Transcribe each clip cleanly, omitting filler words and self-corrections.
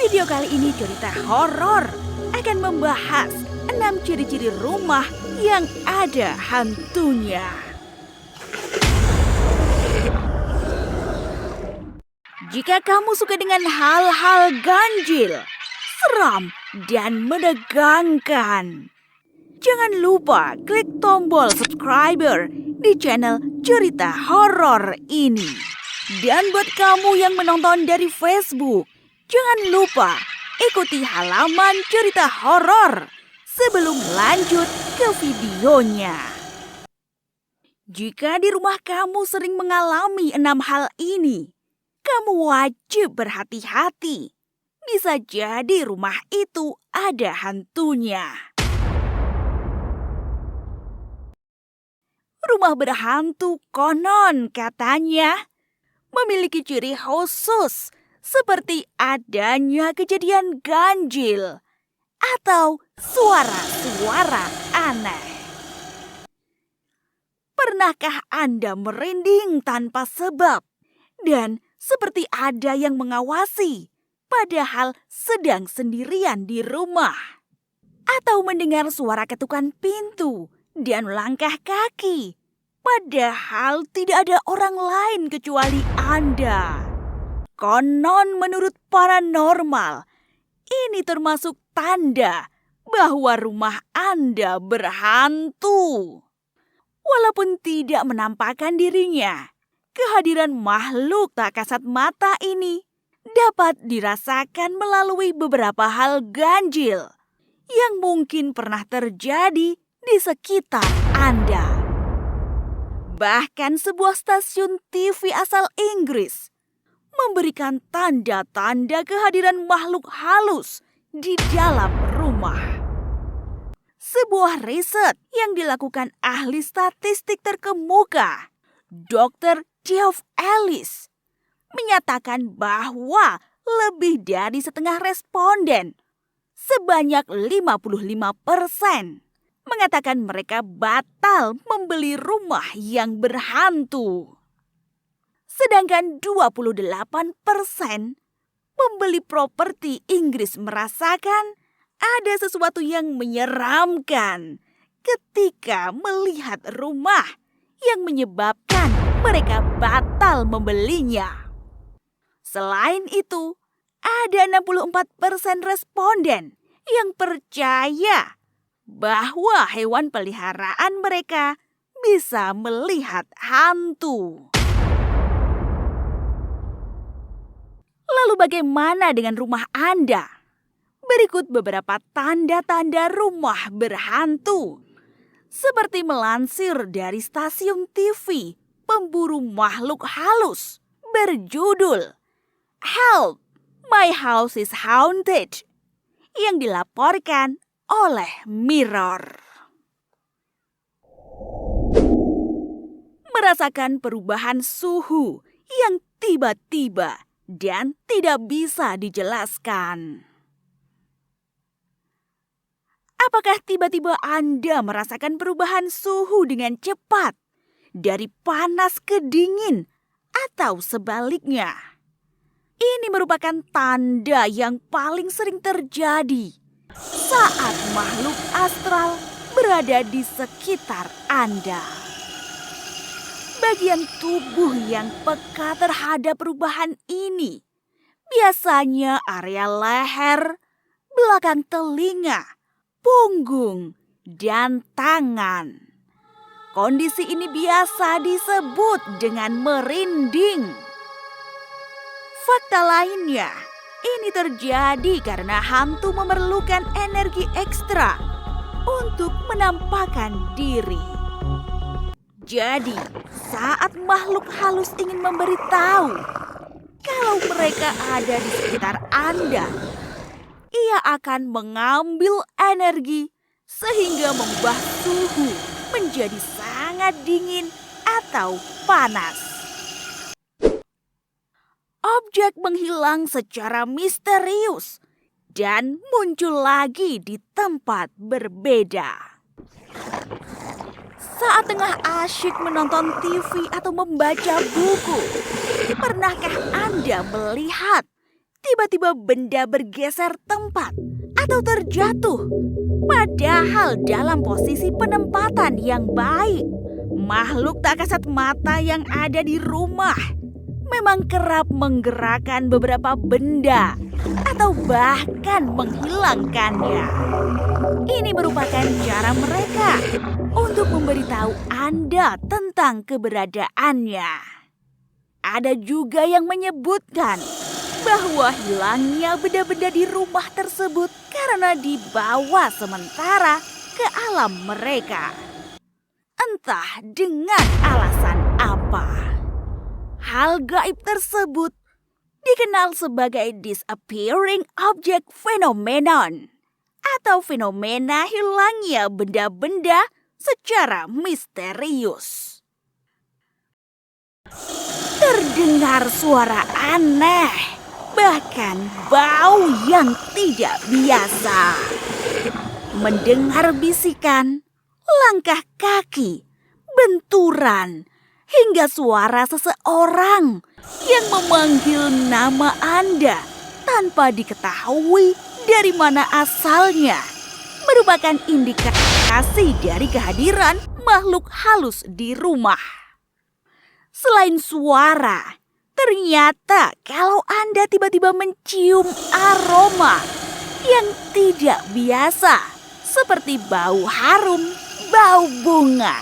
Video kali ini cerita horor akan membahas 6 ciri-ciri rumah yang ada hantunya. Jika kamu suka dengan hal-hal ganjil, seram, dan menegangkan, jangan lupa klik tombol subscriber di channel cerita horor ini. Dan buat kamu yang menonton dari Facebook, jangan lupa ikuti halaman cerita horor sebelum lanjut ke videonya. Jika di rumah kamu sering mengalami 6 hal ini, kamu wajib berhati-hati. Bisa jadi rumah itu ada hantunya. Rumah berhantu konon katanya memiliki ciri khusus seperti adanya kejadian ganjil atau suara-suara aneh. Pernahkah Anda merinding tanpa sebab dan seperti ada yang mengawasi padahal sedang sendirian di rumah? Atau mendengar suara ketukan pintu dan langkah kaki padahal tidak ada orang lain kecuali Anda? Konon menurut paranormal, ini termasuk tanda bahwa rumah Anda berhantu. Walaupun tidak menampakkan dirinya, kehadiran makhluk tak kasat mata ini dapat dirasakan melalui beberapa hal ganjil yang mungkin pernah terjadi di sekitar Anda. Bahkan sebuah stasiun TV asal Inggris memberikan tanda-tanda kehadiran makhluk halus di dalam rumah. Sebuah riset yang dilakukan ahli statistik terkemuka, Dr. Geoff Ellis, menyatakan bahwa lebih dari setengah responden, sebanyak 55%, mengatakan mereka batal membeli rumah yang berhantu. Sedangkan 28% pembeli properti Inggris merasakan ada sesuatu yang menyeramkan ketika melihat rumah yang menyebabkan mereka batal membelinya. Selain itu, ada 64% responden yang percaya bahwa hewan peliharaan mereka bisa melihat hantu. Lalu bagaimana dengan rumah Anda? Berikut beberapa tanda-tanda rumah berhantu. Seperti melansir dari stasiun TV pemburu makhluk halus berjudul Help, My House is Haunted, yang dilaporkan oleh Mirror. Merasakan perubahan suhu yang tiba-tiba dan tidak bisa dijelaskan. Apakah tiba-tiba Anda merasakan perubahan suhu dengan cepat, dari panas ke dingin, atau sebaliknya? Ini merupakan tanda yang paling sering terjadi saat makhluk astral berada di sekitar Anda. Bagian tubuh yang peka terhadap perubahan ini biasanya area leher, belakang telinga, punggung, dan tangan. Kondisi ini biasa disebut dengan merinding. Fakta lainnya, ini terjadi karena hantu memerlukan energi ekstra untuk menampakkan diri. Jadi, saat makhluk halus ingin memberitahu kalau mereka ada di sekitar Anda, ia akan mengambil energi sehingga mengubah suhu menjadi sangat dingin atau panas. Objek menghilang secara misterius dan muncul lagi di tempat berbeda. Saat tengah asyik menonton TV atau membaca buku, pernahkah Anda melihat tiba-tiba benda bergeser tempat atau terjatuh. Padahal dalam posisi penempatan yang baik. Makhluk tak kasat mata yang ada di rumah memang kerap menggerakkan beberapa benda atau bahkan menghilangkannya. Ini merupakan cara mereka untuk memberitahu Anda tentang keberadaannya. Ada juga yang menyebutkan bahwa hilangnya benda-benda di rumah tersebut karena dibawa sementara ke alam mereka. Entah dengan alasan apa. Hal gaib tersebut dikenal sebagai disappearing object phenomenon atau fenomena hilangnya benda-benda secara misterius. Terdengar suara aneh, bahkan bau yang tidak biasa. Mendengar bisikan, langkah kaki, benturan, hingga suara seseorang yang memanggil nama Anda tanpa diketahui dari mana asalnya merupakan indikasi dari kehadiran makhluk halus di rumah. Selain suara, ternyata kalau Anda tiba-tiba mencium aroma yang tidak biasa, seperti bau harum, bau bunga,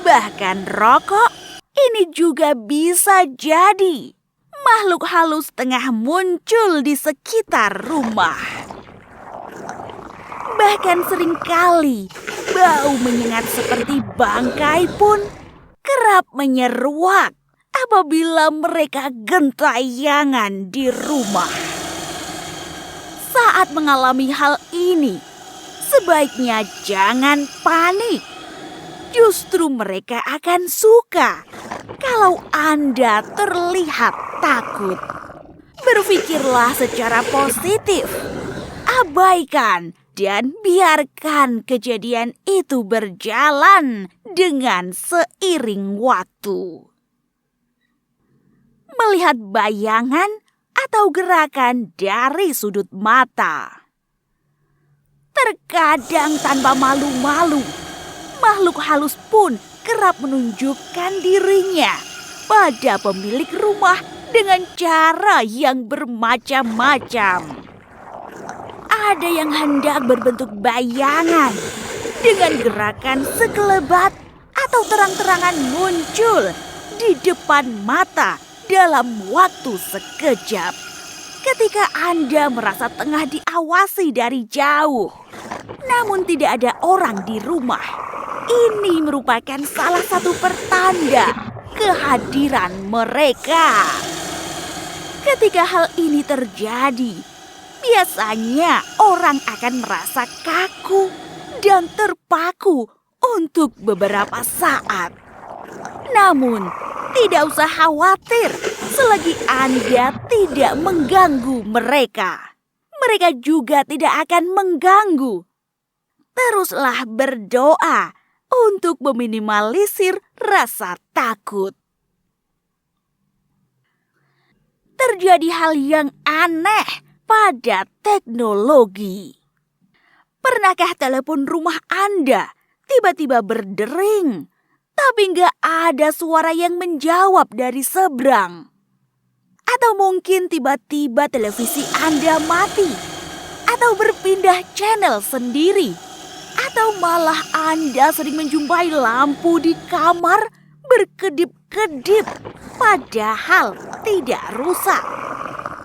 bahkan rokok, ini juga bisa jadi makhluk halus tengah muncul di sekitar rumah. Bahkan seringkali bau menyengat seperti bangkai pun kerap menyeruak apabila mereka gentayangan di rumah. Saat mengalami hal ini, sebaiknya jangan panik. Justru mereka akan suka kalau Anda terlihat takut. Berpikirlah secara positif. Abaikan dan biarkan kejadian itu berjalan dengan seiring waktu. Melihat bayangan atau gerakan dari sudut mata. Terkadang tanpa malu-malu, makhluk halus pun kerap menunjukkan dirinya pada pemilik rumah dengan cara yang bermacam-macam. Ada yang hendak berbentuk bayangan dengan gerakan sekelebat atau terang-terangan muncul di depan mata dalam waktu sekejap. Ketika Anda merasa tengah diawasi dari jauh, namun tidak ada orang di rumah, ini merupakan salah satu pertanda kehadiran mereka. Ketika hal ini terjadi, biasanya orang akan merasa kaku dan terpaku untuk beberapa saat. Namun, tidak usah khawatir selagi Anda tidak mengganggu mereka. Mereka juga tidak akan mengganggu. Teruslah berdoa untuk meminimalisir rasa takut. Terjadi hal yang aneh pada teknologi. Pernahkah telepon rumah Anda tiba-tiba berdering, tapi nggak ada suara yang menjawab dari seberang? Atau mungkin tiba-tiba televisi Anda mati, atau berpindah channel sendiri, atau malah Anda sering menjumpai lampu di kamar berkedip-kedip, padahal tidak rusak.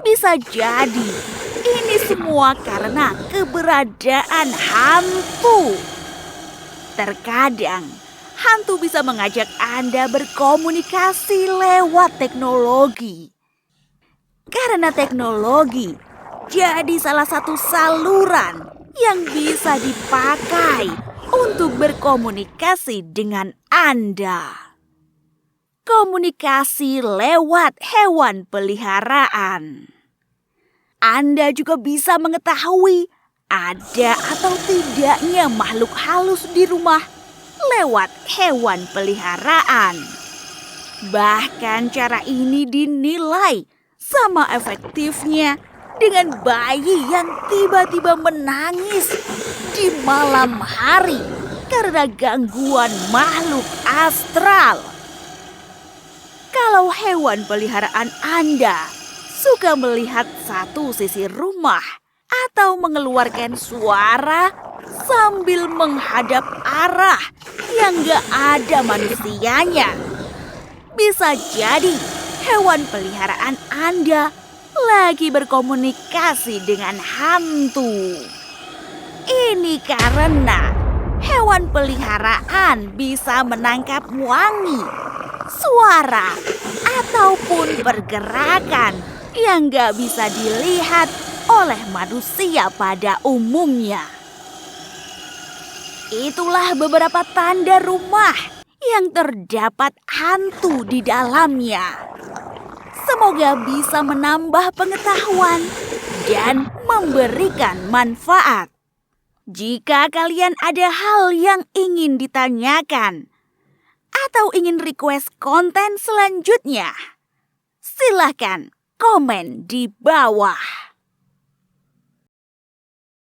Bisa jadi ini semua karena keberadaan hantu. Terkadang hantu bisa mengajak Anda berkomunikasi lewat teknologi. Karena teknologi jadi salah satu saluran yang bisa dipakai untuk berkomunikasi dengan Anda. Komunikasi lewat hewan peliharaan. Anda juga bisa mengetahui ada atau tidaknya makhluk halus di rumah lewat hewan peliharaan. Bahkan cara ini dinilai sama efektifnya dengan bayi yang tiba-tiba menangis di malam hari karena gangguan makhluk astral. Kalau hewan peliharaan Anda suka melihat satu sisi rumah atau mengeluarkan suara sambil menghadap arah yang gak ada manusianya, bisa jadi hewan peliharaan Anda lagi berkomunikasi dengan hantu. Ini karena hewan peliharaan bisa menangkap wangi, suara, ataupun pergerakan yang gak bisa dilihat oleh manusia pada umumnya. Itulah beberapa tanda rumah yang terdapat hantu di dalamnya. Semoga bisa menambah pengetahuan dan memberikan manfaat. Jika kalian ada hal yang ingin ditanyakan atau ingin request konten selanjutnya, silakan komen di bawah.